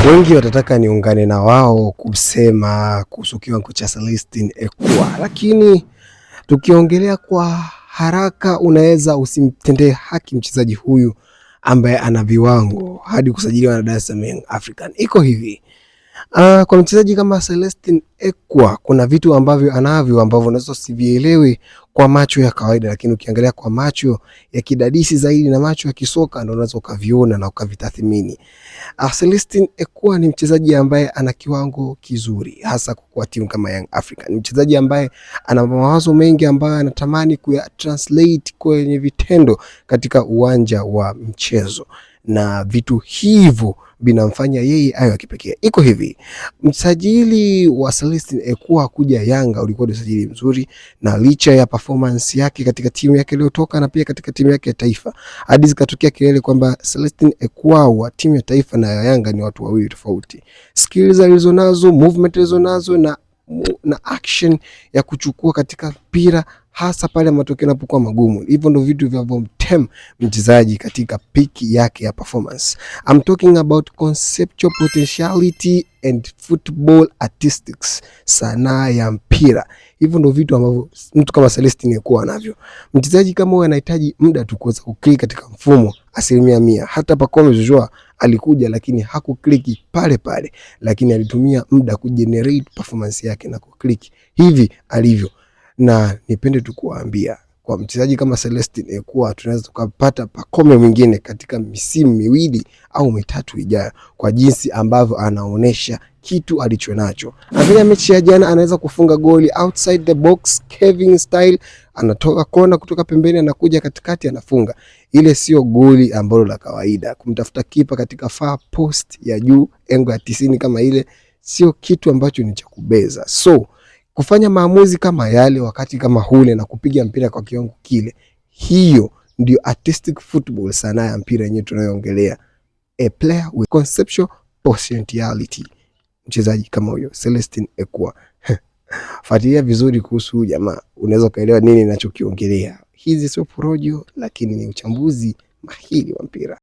Wengi watataka niungane na wao kusema kuhusu kiwango cha Celestine Ekwa, lakini tukiongelea kwa haraka unaweza usimtendee haki mchezaji huyu ambaye ana viwango hadi kusajiliwa na Dar es Salaam Young African. Iko hivi. Kwa mchezaji kama Celestine Ekwa kuna vitu ambavyo anavyo ambavyo unaweza usivielewe kwa macho ya kawaida, lakini ukiangalia kwa macho ya kidadisi zaidi na macho ya kisoka ndio unaweza ukaviona na ukavitathmini. Celestine Ekwa ni mchezaji ambaye ana kiwango kizuri hasa kwa timu kama Young African. Ni mchezaji ambaye ana mawazo mengi ambayo anatamani kuya translate kwenye vitendo katika uwanja wa mchezo, na vitu hivyo binamfanya yeye awe kipekee. Iko hivi, msajili wa Celestine Ekwa kuja Yanga ulikuwa ni usajili mzuri, na licha ya performance yake katika timu yake iliyotoka na pia katika timu yake ya taifa, hadi zikatokea kelele kwamba Celestine Ekwa wa timu ya taifa na ya Yanga ni watu wawili tofauti. Skills alizonazo, movement alizonazo na action ya kuchukua katika mpira hasa pale matokeo yanapokuwa magumu, hivyo ndio vitu vinavyomtem mchezaji katika piki yake ya performance. I'm talking about conceptual potentiality and football artistics, sanaa ya mpira. Hivyo ndio vitu ambavyo mtu kama Celestine Ekwa anavyo. Mchezaji kama huyu anahitaji muda tu kuweza kuklik katika mfumo 100%. Hata Pacome Zouzoua alikuja lakini hakukliki pale pale, lakini alitumia muda kugenerate performance yake na kuklik hivi alivyo. Na nipende tu kuambia kwa mchezaji kama Celestine Ekwa tunaweza tukapata Pacome mwingine katika misimu miwili au mitatu ijayo, kwa jinsi ambavyo anaonesha kitu alichonacho. Angalia mechi ya jana, anaweza kufunga goli outside the box Kevin style, anatoka kona kutoka pembeni anakuja katikati anafunga. Ile sio goli ambalo la kawaida. Kumtafuta kipa katika far post ya juu engo ya 90 kama ile sio kitu ambacho ni cha kubeza. So kufanya maamuzi kama yale wakati kama hule na kupiga mpira kwa kiwango kile, hiyo ndio artistic football, sanaa ya mpira yenyewe tunayoongelea. A player with conceptual potentiality. Mchezaji kama huyo Celestine Ekwa. Fuatilia vizuri kuhusu jamaa, unaweza kaelewa nini ninachokiongelea. Hizi sio porojo, lakini ni uchambuzi mahiri wa mpira.